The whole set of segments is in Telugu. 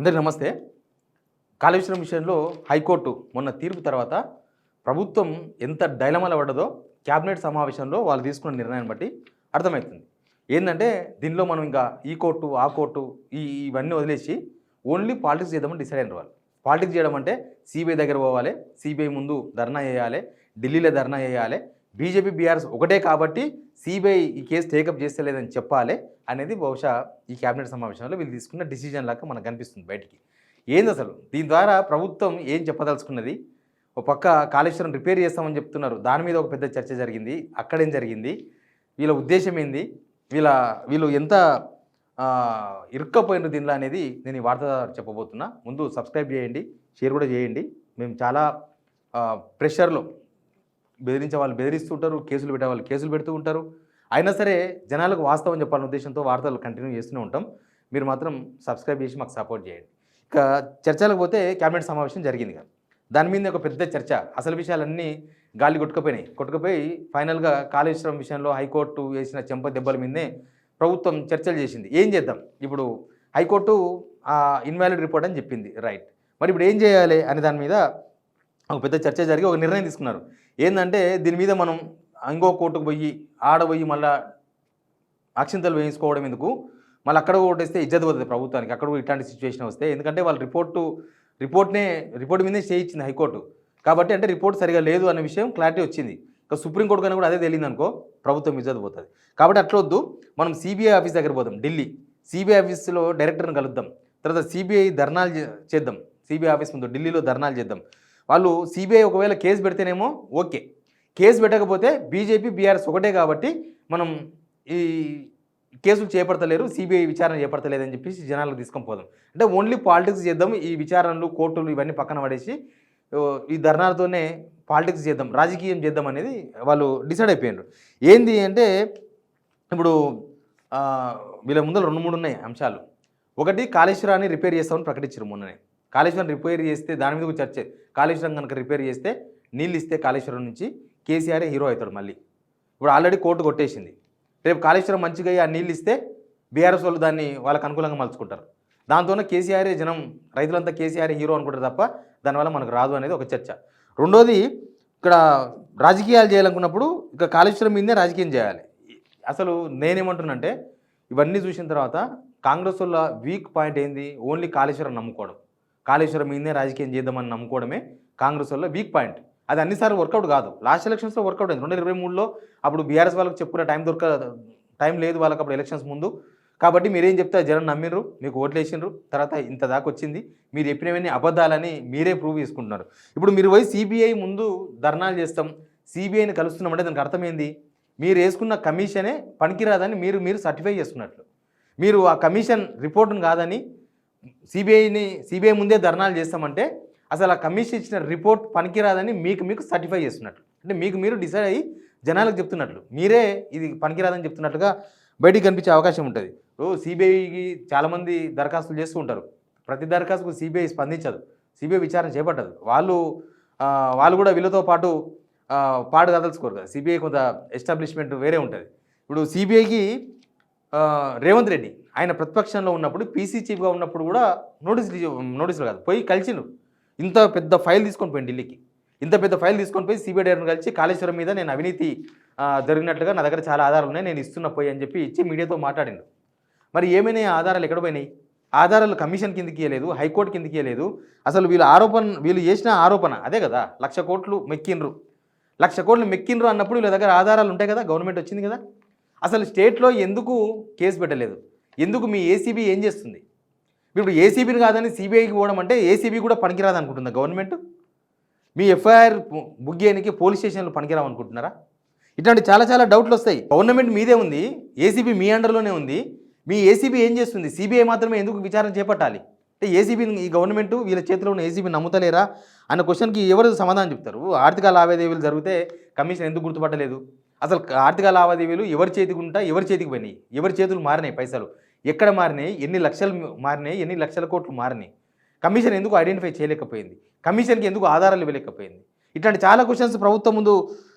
అందరికీ నమస్తే. కాళేశ్వరం విషయంలో హైకోర్టు మొన్న తీర్పు తర్వాత ప్రభుత్వం ఎంత డైలమాలో పడ్డదో క్యాబినెట్ సమావేశంలో వాళ్ళు తీసుకున్న నిర్ణయాన్ని బట్టి అర్థమవుతుంది. ఏందంటే దీనిలో మనం ఇంకా ఈ కోర్టు, ఆ కోర్టు ఇవన్నీ వదిలేసి ఓన్లీ పాలిటిక్స్ చేద్దామని డిసైడ్ అయినారు వాళ్ళు. పాలిటిక్స్ చేయడం అంటే సిబిఐ దగ్గర పోవాలి, సిబిఐ ముందు ధర్నా చేయాలి, ఢిల్లీలో ధర్నా చేయాలి, బీజేపీ బీఆర్ఎస్ ఒకటే కాబట్టి సిబిఐ ఈ కేసు టేకప్ చేస్తలేదని చెప్పాలి అనేది బహుశా ఈ క్యాబినెట్ సమావేశంలో వీళ్ళు తీసుకున్న డిసిజన్ లాగా మనకు కనిపిస్తుంది బయటికి. ఏంది అసలు దీని ద్వారా ప్రభుత్వం ఏం చెప్పదలుచుకున్నది? ఒక పక్క కాళేశ్వరం రిపేర్ చేస్తామని చెప్తున్నారు, దాని మీద ఒక పెద్ద చర్చ జరిగింది. అక్కడేం జరిగింది, వీళ్ళ ఉద్దేశం ఏంది, వీళ్ళు ఎంత ఇరుక్కపోయినారు దీనిలో అనేది నేను ఈ వార్త చెప్పబోతున్నా. ముందు సబ్స్క్రైబ్ చేయండి, షేర్ కూడా చేయండి. మేము చాలా ప్రెషర్లో బెదిరించే వాళ్ళు బెదిరిస్తుంటారు, కేసులు పెట్టే వాళ్ళు కేసులు పెడుతూ ఉంటారు. అయినా సరే జనాలకు వాస్తవం చెప్పాలనే ఉద్దేశంతో వార్తలు కంటిన్యూ చేస్తూనే ఉంటాం. మీరు మాత్రం సబ్స్క్రైబ్ చేసి మాకు సపోర్ట్ చేయండి. ఇక చర్చలకు పోతే క్యాబినెట్ సమావేశం జరిగింది కదా, దాని మీద ఒక పెద్ద చర్చ. అసలు విషయాలన్నీ గాలి కొట్టుకుపోయి ఫైనల్గా కాళేశ్వరం విషయంలో హైకోర్టు వేసిన చెంప దెబ్బల మీదనే ప్రభుత్వం చర్చలు చేసింది. ఏం చేద్దాం, ఇప్పుడు హైకోర్టు ఇన్వాలిడ్ రిపోర్ట్ అని చెప్పింది, రైట్. మరి ఇప్పుడు ఏం చేయాలి అనే దాని మీద ఒక పెద్ద చర్చ జరిగి ఒక నిర్ణయం తీసుకున్నారు. ఏంటంటే దీని మీద మనం ఇంకో కోర్టుకు పోయి ఆడపోయి మళ్ళీ అక్షింతలు వేయించుకోవడం ఎందుకు, మళ్ళీ అక్కడ ఓటేస్తే ఇజ్జత్ పోతుంది ప్రభుత్వానికి. అక్కడ ఇట్లాంటి సిచ్యువేషన్ వస్తే, ఎందుకంటే వాళ్ళు రిపోర్ట్ మీదే స్టే ఇచ్చింది హైకోర్టు కాబట్టి, అంటే రిపోర్ట్ సరిగా లేదు అనే విషయం క్లారిటీ వచ్చింది. ఇక సుప్రీంకోర్టు కానీ కూడా అదే తెలియదు అనుకో, ప్రభుత్వం ఇజ్జత్ పోతుంది. కాబట్టి అట్లొద్దు, మనం సిబిఐ ఆఫీస్ దగ్గర పోదాం, ఢిల్లీ సిబిఐ ఆఫీస్లో డైరెక్టర్ని కలుద్దాం, తర్వాత సిబిఐ ధర్నాలు చేద్దాం, సిబిఐ ఆఫీస్ ముందు ఢిల్లీలో ధర్నాలు చేద్దాం. వాళ్ళు సిబిఐ ఒకవేళ కేసు పెడితేనేమో ఓకే, కేసు పెట్టకపోతే బీజేపీ బీఆర్ఎస్ ఒకటే కాబట్టి మనం ఈ కేసులు చేపడతలేరు, సిబిఐ విచారణ చేపడతలేదని చెప్పేసి జనాలకు తీసుకొని పోదాం. అంటే ఓన్లీ పాలిటిక్స్ చేద్దాం, ఈ విచారణలు కోర్టులు ఇవన్నీ పక్కన పడేసి ఈ ధర్నాలతోనే పాలిటిక్స్ చేద్దాం, రాజకీయం చేద్దాం అనేది వాళ్ళు డిసైడ్ అయిపోయినారు. ఏంది అంటే ఇప్పుడు వీళ్ళ ముందు 2-3 ఉన్నాయి అంశాలు. ఒకటి, కాళేశ్వరాన్ని రిపేర్ చేస్తామని ప్రకటించారు మొన్ననే. కాళేశ్వరం రిపేర్ చేస్తే దాని మీద చర్చ, కాళేశ్వరం కనుక రిపేర్ చేస్తే నీళ్ళు ఇస్తే కాళేశ్వరం నుంచి కేసీఆర్ హీరో అవుతాడు మళ్ళీ. ఇప్పుడు ఆల్రెడీ కోర్టు కొట్టేసింది. రేపు కాళేశ్వరం మంచిగా ఆ నీళ్ళు ఇస్తే బీఆర్ఎస్ వాళ్ళు దాన్ని వాళ్ళకి అనుకూలంగా మలుచుకుంటారు. దాంతోనే కేసీఆర్ జనం, రైతులంతా కేసీఆర్ హీరో అనుకుంటారు తప్ప దానివల్ల మనకు రాదు అనేది ఒక చర్చ. రెండోది, ఇక్కడ రాజకీయాలు చేయాలనుకున్నప్పుడు ఇక కాళేశ్వరం మీదనే రాజకీయం చేయాలి. అసలు నేనేమంటున్నానంటే ఇవన్నీ చూసిన తర్వాత కాంగ్రెస్ వాళ్ళ వీక్ పాయింట్ ఏంది, ఓన్లీ కాళేశ్వరం నమ్ముకోవడం, కాళేశ్వరం మీదనే రాజకీయం చేద్దామని నమ్ముకోవడమే కాంగ్రెస్ వల్ల వీక్ పాయింట్. అది అన్నిసార్లు వర్కౌట్ కాదు. లాస్ట్ ఎలక్షన్స్లో వర్కౌట్ అయింది 2023లో. అప్పుడు బీఆర్ఎస్ వాళ్ళకి చెప్పుకునే టైం లేదు వాళ్ళకి అప్పుడు ఎలక్షన్స్ ముందు. కాబట్టి మీరేం చెప్తే జనం నమ్మిర్రు, మీకు ఓట్లు వేసినారు, తర్వాత ఇంత దాకా వచ్చింది. మీరు చెప్పినవన్నీ అబద్ధాలని మీరే ప్రూవ్ చేసుకుంటున్నారు. ఇప్పుడు మీరు పోయి సిబిఐ ముందు ధర్నాలు చేస్తాం, సిబిఐని కలుస్తున్నామంటే దానికి అర్థమైంది, మీరు వేసుకున్న కమిషనే పనికిరాదని మీరు సర్టిఫై చేస్తున్నట్లు. మీరు ఆ కమిషన్ రిపోర్టును కాదని సిబిఐ ముందే ధర్నాలు చేస్తామంటే అసలు ఆ కమిషన్ ఇచ్చిన రిపోర్ట్ పనికిరాదని మీకు సర్టిఫై చేస్తున్నట్లు. అంటే మీరు డిసైడ్ అయ్యి జనాలకు చెప్తున్నట్లు, మీరే ఇది పనికిరాదని చెప్తున్నట్టుగా బయటికి కనిపించే అవకాశం ఉంటుంది. సిబిఐకి చాలామంది దరఖాస్తులు చేస్తూ ఉంటారు. ప్రతి దరఖాస్తుకు సిబిఐ స్పందించదు, సిబిఐ విచారణ చేపట్టదు. వాళ్ళు కూడా వీళ్ళతో పాటు పాడు కదలుచుకోరు కదా. సిబిఐ కొంత ఎస్టాబ్లిష్మెంట్ వేరే ఉంటుంది. ఇప్పుడు సిబిఐకి రేవంత్ రెడ్డి ఆయన ప్రతిపక్షంలో ఉన్నప్పుడు, పీసీ చీఫ్గా ఉన్నప్పుడు కూడా నోటీసులు కాదు పోయి కలిసిండు. ఇంత పెద్ద ఫైల్ తీసుకొని పోయి ఢిల్లీకి, ఇంత పెద్ద ఫైల్ తీసుకొని పోయి సిబిఐ డైరెక్టర్ని కలిసి కాళేశ్వరం మీద నేను అవినీతి జరిగినట్లుగా నా దగ్గర చాలా ఆధారాలు ఉన్నాయి, నేను ఇస్తున్న పోయి అని చెప్పి ఇచ్చి మీడియాతో మాట్లాడిండు. మరి ఏమైనా ఆధారాలు ఎక్కడ పోయినాయి? ఆధారాలు కమిషన్ కిందకి ఇవ్వలేదు, హైకోర్టు కిందకి ఇవ్వలేదు. అసలు వీళ్ళు చేసిన ఆరోపణ అదే కదా, 1,00,000 కోట్లు మెక్కిండ్రు. 1,00,000 కోట్లు మెక్కిండ్రు అన్నప్పుడు వీళ్ళ దగ్గర ఆధారాలు ఉంటాయి కదా, గవర్నమెంట్ వచ్చింది కదా. అసలు స్టేట్లో ఎందుకు కేసు పెట్టలేదు? ఎందుకు మీ ఏసీబీ ఏం చేస్తుంది? ఇప్పుడు ఏసీబీని కాదని సిబిఐకి పోవడం అంటే ఏసీబీ కూడా పనికిరాదు అనుకుంటుందా గవర్నమెంట్? మీ ఎఫ్ఐఆర్ బుక్ చేయడానికి పోలీస్ స్టేషన్లు పనికిరావు అనుకుంటున్నారా? ఇట్లాంటి చాలా డౌట్లు వస్తాయి. గవర్నమెంట్ మీదే ఉంది, ఏసీబీ మీ అండర్లోనే ఉంది. మీ ఏసీబీ ఏం చేస్తుంది? సిబిఐ మాత్రమే ఎందుకు విచారణ చేపట్టాలి? అంటే ఏసీబీని, ఈ గవర్నమెంట్ వీళ్ళ చేతిలో ఉన్న ఏసీబీ నమ్ముతలేరా అన్న క్వశ్చన్కి ఎవరు సమాధానం చెప్తారు? ఆర్థిక లావాదేవీలు జరిగితే కమిషన్ ఎందుకు గుర్తుపట్టలేదు? అసలు ఆర్థిక లావాదేవీలు ఎవరి చేతికి ఉంటా, ఎవరి చేతికి పోయినాయి, ఎవరి చేతులు మారినాయి, పైసలు ఎక్కడ మారినాయి, ఎన్ని లక్షలు మారినాయి, ఎన్ని లక్షల కోట్లు మారినాయి, కమిషన్ ఎందుకు ఐడెంటిఫై చేయలేకపోయింది, కమిషన్కి ఎందుకు ఆధారాలు ఇవ్వలేకపోయింది? ఇట్లాంటి చాలా క్వశ్చన్స్ ప్రభుత్వం ముందు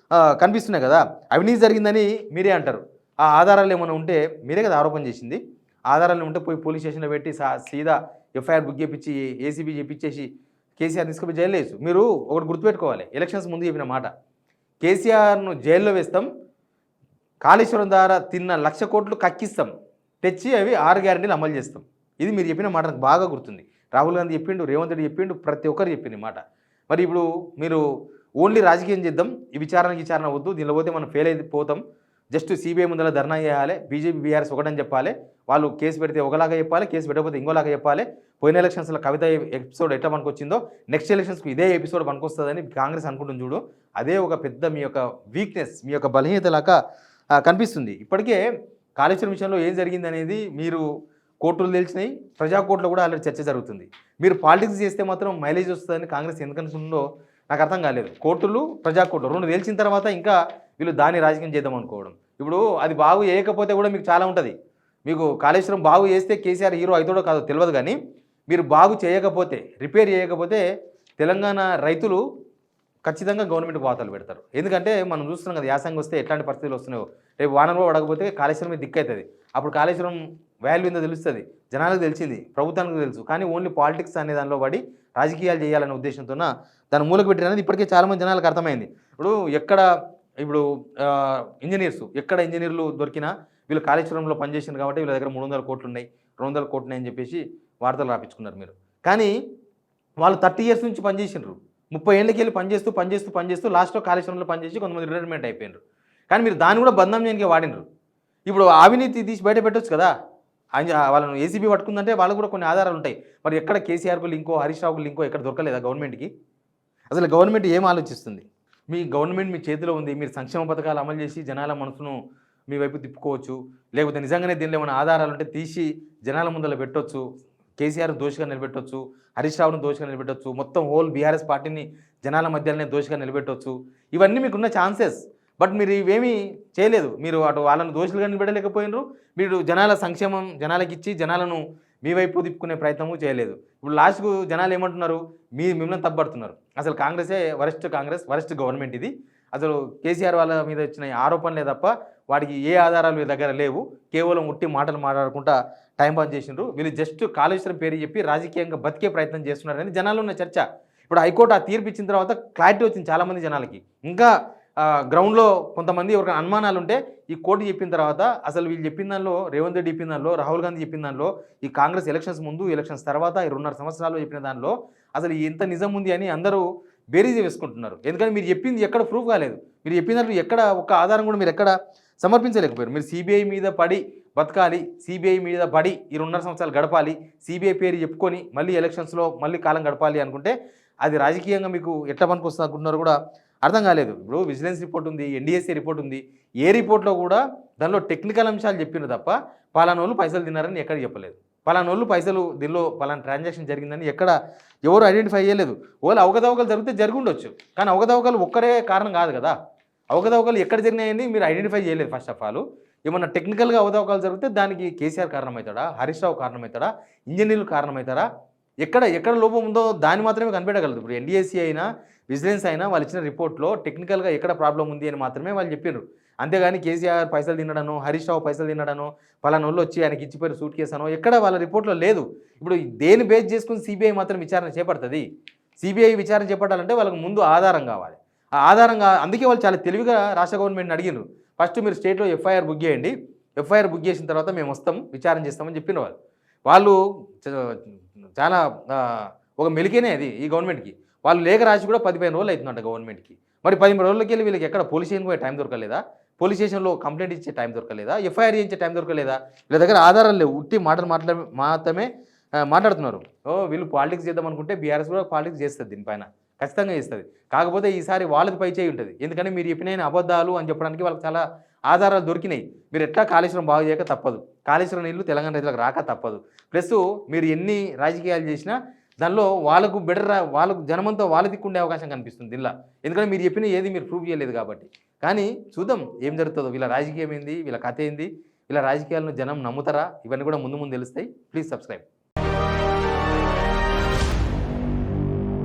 కనిపిస్తున్నాయి కదా. అవినీతి జరిగిందని మీరే అంటారు, ఆ ఆధారాలు ఏమైనా ఉంటే మీరే కదా ఆరోపణ చేసింది. ఆధారాలు ఉంటే పోయి పోలీస్ స్టేషన్లో పెట్టి సీదా ఎఫ్ఐఆర్ బుక్ చేయించి ఏసీబీ చేపించేసి కేసీఆర్ తీసుకుపోయి జైల్లో వేసు. మీరు ఒకటి గుర్తుపెట్టుకోవాలి, ఎలక్షన్స్ ముందు చెప్పిన మాట, కేసీఆర్ను జైల్లో వేస్తాం, కాళేశ్వరం ద్వారా తిన్న 1,00,000 కోట్లు కక్కిస్తాం, తెచ్చి అవి 6 గ్యారెంటీలు అమలు చేస్తాం. ఇది మీరు చెప్పిన మాట నాకు బాగా గుర్తుంది. రాహుల్ గాంధీ చెప్పిండు, రేవంత్ రెడ్డి చెప్పిండు, ప్రతి ఒక్కరు చెప్పింది మాట. మరి ఇప్పుడు మీరు ఓన్లీ రాజకీయం చేద్దాం, ఈ విచారణ వద్దు, దీనిలో పోతే మనం ఫెయిల్ అయిపోతాం, జస్ట్ సిబిఐ ముందర ధర్నా చేయాలి, బీజేపీ బీఆర్ఎస్ ఒకటని చెప్పాలి, వాళ్ళు కేసు పెడితే ఒకలాగా చెప్పాలి, కేసు పెట్టకపోతే ఇంకోలాగా చెప్పాలి, పోయిన ఎలక్షన్స్లో కవిత ఎపిసోడ్ ఎట్లా పనికొచ్చిందో నెక్స్ట్ ఎలక్షన్స్కి ఇదే ఎపిసోడ్ పనికొస్తుందని కాంగ్రెస్ అనుకుంటుంది చూడు. అదే ఒక పెద్ద మీ యొక్క వీక్నెస్, మీ యొక్క బలహీనత లాగా కనిపిస్తుంది. ఇప్పటికే కాళేశ్వరం విషయంలో ఏం జరిగింది అనేది మీరు కోర్టులు తెలిసినాయి, ప్రజా కోర్టులో కూడా ఆల్రెడీ చర్చ జరుగుతుంది. మీరు పాలిటిక్స్ చేస్తే మాత్రం మైలేజ్ వస్తుందని కాంగ్రెస్ ఎందుకనుకుంటుందో నాకు అర్థం కాలేదు. కోర్టులు ప్రజా కోర్టులు రెండు తెలిసిన తర్వాత ఇంకా వీళ్ళు దాన్ని రాజకీయం చేద్దాం అనుకోవడం. ఇప్పుడు అది బాగు చేయకపోతే కూడా మీకు చాలా ఉంటుంది. మీకు కాళేశ్వరం బాగు చేస్తే కేసీఆర్ హీరో అవుతాడో కాదో తెలియదు, కానీ మీరు బాగు చేయకపోతే, రిపేర్ చేయకపోతే తెలంగాణ రైతులు ఖచ్చితంగా గవర్నమెంట్కి వాతాలు పెడతారు. ఎందుకంటే మనం చూస్తున్నాం కదా, యాసంగి వస్తే ఎట్లాంటి పరిస్థితులు వస్తున్నాయో. రేపు వానలో పడకపోతే కాళేశ్వరం మీద దిక్కవుతుంది. అప్పుడు కాళేశ్వరం వాల్యూ ఏందో తెలుస్తుంది, జనాలకు తెలిసింది, ప్రభుత్వానికి తెలుసు. కానీ ఓన్లీ పాలిటిక్స్ అనే దానిలో పడి రాజకీయాలు చేయాలనే ఉద్దేశంతో దాన్ని మూలకు పెట్టినది ఇప్పటికే చాలామంది జనాలకు అర్థమైంది. ఇప్పుడు ఎక్కడ ఇంజనీర్లు దొరికినా వీళ్ళు కాళేశ్వరంలో పనిచేసింది కాబట్టి వీళ్ళ దగ్గర 300 కోట్లు ఉన్నాయి, 200 కోట్లు ఉన్నాయని చెప్పేసి వార్తలు రాపించుకున్నారు మీరు. కానీ వాళ్ళు 30 ఇయర్స్ నుంచి పనిచేసినారు, 30 ఏళ్ళకి వెళ్ళి పనిచేస్తూ లాస్ట్లో కాళేశ్వరంలో పనిచేసి కొంతమంది రిటైర్మెంట్ అయిపోయినారు. కానీ మీరు దాన్ని కూడా బంధం చేయడానికి వాడినారు. ఇప్పుడు అవినీతి తీసి బయట పెట్టొచ్చు కదా, వాళ్ళను ఏసీబీ పట్టుకుందంటే వాళ్ళకు కూడా కొన్ని ఆధారాలు ఉంటాయి. మరి ఎక్కడ కేసీఆర్కు లింకో, హరీష్ రావుకు లింకో ఎక్కడ దొరకలేదా గవర్నమెంట్కి? అసలు గవర్నమెంట్ ఏం ఆలోచిస్తుంది? మీ గవర్నమెంట్ మీ చేతిలో ఉంది, మీరు సంక్షేమ పథకాలు అమలు చేసి జనాల మనసును మీ వైపు తిప్పుకోవచ్చు, లేకపోతే నిజంగానే దీనిలో ఏమైనా ఆధారాలు ఉంటే తీసి జనాల ముందర పెట్టొచ్చు, కేసీఆర్ను దోషిగా నిలబెట్టొచ్చు, హరీష్ రావును దోషిగా నిలబెట్టొచ్చు, మొత్తం హోల్ బీఆర్ఎస్ పార్టీని జనాల మధ్యలోనే దోషిగా నిలబెట్టొచ్చు. ఇవన్నీ మీకున్న ఛాన్సెస్. బట్ మీరు ఇవేమీ చేయలేదు. మీరు అటు వాళ్ళను దోషులుగా నిలబెట్టలేకపోయినారు, మీరు జనాల సంక్షేమం జనాలకి ఇచ్చి జనాలను మీ వైపు తిప్పుకునే ప్రయత్నము చేయలేదు. ఇప్పుడు లాస్ట్కు జనాలు ఏమంటున్నారు, మిమ్మల్ని తప్పబడుతున్నారు. అసలు కాంగ్రెసే వరస్ట్ గవర్నమెంట్ ఇది. అసలు కేసీఆర్ వాళ్ళ మీద వచ్చిన ఆరోపణలే తప్ప వాడికి ఏ ఆధారాలు మీ దగ్గర లేవు, కేవలం ఉట్టి మాటలు మాట్లాడుకుంటా టైంపాస్ చేసిండ్రు. వీళ్ళు జస్ట్ కాళేశ్వరం పేరు చెప్పి రాజకీయంగా బతికే ప్రయత్నం చేస్తున్నారని జనాలు ఉన్న చర్చ. ఇప్పుడు హైకోర్టు ఆ తీర్పు ఇచ్చిన తర్వాత క్లారిటీ వచ్చింది చాలామంది జనాలకి. ఇంకా గ్రౌండ్లో కొంతమంది ఎవరికైనా అనుమానాలు ఉంటే ఈ కోర్టు చెప్పిన తర్వాత అసలు వీళ్ళు చెప్పిన దానిలో, రేవంత్ రెడ్డి చెప్పిన దానిలో, రాహుల్ గాంధీ చెప్పిన దానిలో, ఈ కాంగ్రెస్ ఎలక్షన్స్ ముందు ఎలక్షన్స్ తర్వాత 2.5 సంవత్సరాలు చెప్పిన దానిలో అసలు ఎంత నిజం ఉంది అని అందరూ బేరీజ్ వేసుకుంటున్నారు. ఎందుకంటే మీరు చెప్పింది ఎక్కడ ప్రూఫ్ కాలేదు, మీరు చెప్పిన దాంట్లో ఎక్కడ ఒక్క ఆధారం కూడా మీరు ఎక్కడ సమర్పించలేకపోయారు. మీరు సిబిఐ మీద పడి బతకాలి, సిబిఐ మీద పడి ఈ 2.5 సంవత్సరాలు గడపాలి, సిబిఐ పేరు చెప్పుకొని మళ్ళీ ఎలక్షన్స్లో మళ్ళీ కాలం గడపాలి అనుకుంటే అది రాజకీయంగా మీకు ఎట్లా పనికి వస్తుంది అనుకుంటున్నారు కూడా అర్థం కాలేదు. ఇప్పుడు విజిలెన్స్ రిపోర్ట్ ఉంది, ఎన్డీఎస్సీ రిపోర్ట్ ఉంది, ఏ రిపోర్ట్లో కూడా దానిలో టెక్నికల్ అంశాలు చెప్పిన తప్ప పలానోళ్ళు పైసలు తిన్నారని ఎక్కడ చెప్పలేదు, పలానోళ్ళు పైసలు దీనిలో పలానా ట్రాన్సాక్షన్ జరిగిందని ఎక్కడ ఎవరు ఐడెంటిఫై చేయలేదు. ఒకవేళ అవకతవకలు జరిగితే జరిగి ఉండొచ్చు, కానీ అవకతవకలు ఒక్కరే కారణం కాదు కదా. అవకతవకలు ఎక్కడ జరిగినాయని మీరు ఐడెంటిఫై చేయలేదు. ఫస్ట్ ఆఫ్ ఆల్ ఏమన్నా టెక్నికల్గా అవకతవకలు జరిగితే దానికి కేసీఆర్ కారణమవుతాడా, హరీష్ రావు కారణమవుతాడా, ఇంజనీర్లు కారణమవుతారా? ఎక్కడ లోపం ఉందో దాన్ని మాత్రమే కనిపెట్టగలదు. ఇప్పుడు ఎన్డీఎస్సీ అయినా విజిలెన్స్ అయినా వాళ్ళు ఇచ్చిన రిపోర్ట్లో టెక్నికల్గా ఎక్కడ ప్రాబ్లం ఉంది అని మాత్రమే వాళ్ళు చెప్పారు. అంతేగాని కేసీఆర్ పైసలు తినడనో, హరీష్ రావు పైసలు తినడనో, పలానోళ్ళు వచ్చి ఆయనకి ఇచ్చిపోయారు సూట్ కేసు అనో ఎక్కడ వాళ్ళ రిపోర్ట్లో లేదు. ఇప్పుడు దేని బేస్ చేసుకుని సిబిఐ మాత్రం విచారణ చేపడుతుంది. సిబిఐ విచారణ చేపట్టాలంటే వాళ్ళకి ముందు ఆధారం కావాలి. ఆ ఆధారంగా అందుకే వాళ్ళు చాలా తెలివిగా రాష్ట్ర గవర్నమెంట్ని అడిగినారు, ఫస్ట్ మీరు స్టేట్లో ఎఫ్ఐఆర్ బుక్ చేయండి, ఎఫ్ఐఆర్ బుక్ చేసిన తర్వాత మేము వస్తాం విచారణ చేస్తామని చెప్పిన వాళ్ళు చాలా ఒక మెలికేనే అది ఈ గవర్నమెంట్కి. వాళ్ళు లేఖ రాసి కూడా 10-15 రోజులు అవుతుందంట గవర్నమెంట్కి. మరి 10 రోజులకి వెళ్ళి వీళ్ళకి ఎక్కడ పోలీస్ స్టేషన్కి పోయే టైం దొరకలేదా, పోలీస్ స్టేషన్లో కంప్లైంట్ ఇచ్చే టైం దొరకలేదా, ఎఫ్ఐఆర్ చేయించే టైం దొరకలేదా? వీళ్ళ దగ్గర ఆధారాలు లేవు, ఉట్టి మాటలు మాత్రమే మాట్లాడుతున్నారు. వీళ్ళు పాలిటిక్స్ చేద్దాం అనుకుంటే బీఆర్ఎస్ కూడా పాలిటిక్స్ చేస్తుంది, దీనిపైన ఖచ్చితంగా చేస్తుంది. కాకపోతే ఈసారి వాళ్ళది పై చేయి ఉంటుంది. ఎందుకంటే మీరు చెప్పిన అబద్ధాలు అని చెప్పడానికి వాళ్ళకి చాలా ఆధారాలు దొరికినాయి. మీరు ఎట్లా కాళేశ్వరం బాగు చేయక తప్పదు, కాళేశ్వరం నీళ్ళు తెలంగాణ రైతులకు రాక తప్పదు. ప్లస్ మీరు ఎన్ని రాజకీయాలు చేసినా దానిలో వాళ్ళకు వాళ్ళకు జనమంతా వాళ్ళ దిక్కుండే అవకాశం కనిపిస్తుంది దీనిలో. ఎందుకంటే మీరు చెప్పిన ఏది మీరు ప్రూవ్ చేయలేదు కాబట్టి. కానీ చూద్దాం ఏం జరుగుతుందో, వీళ్ళ రాజకీయం ఏంది, వీళ్ళ కథ ఏంది, వీళ్ళ రాజకీయాలను జనం నమ్ముతారా, ఇవన్నీ కూడా ముందు తెలుస్తాయి. Please subscribe.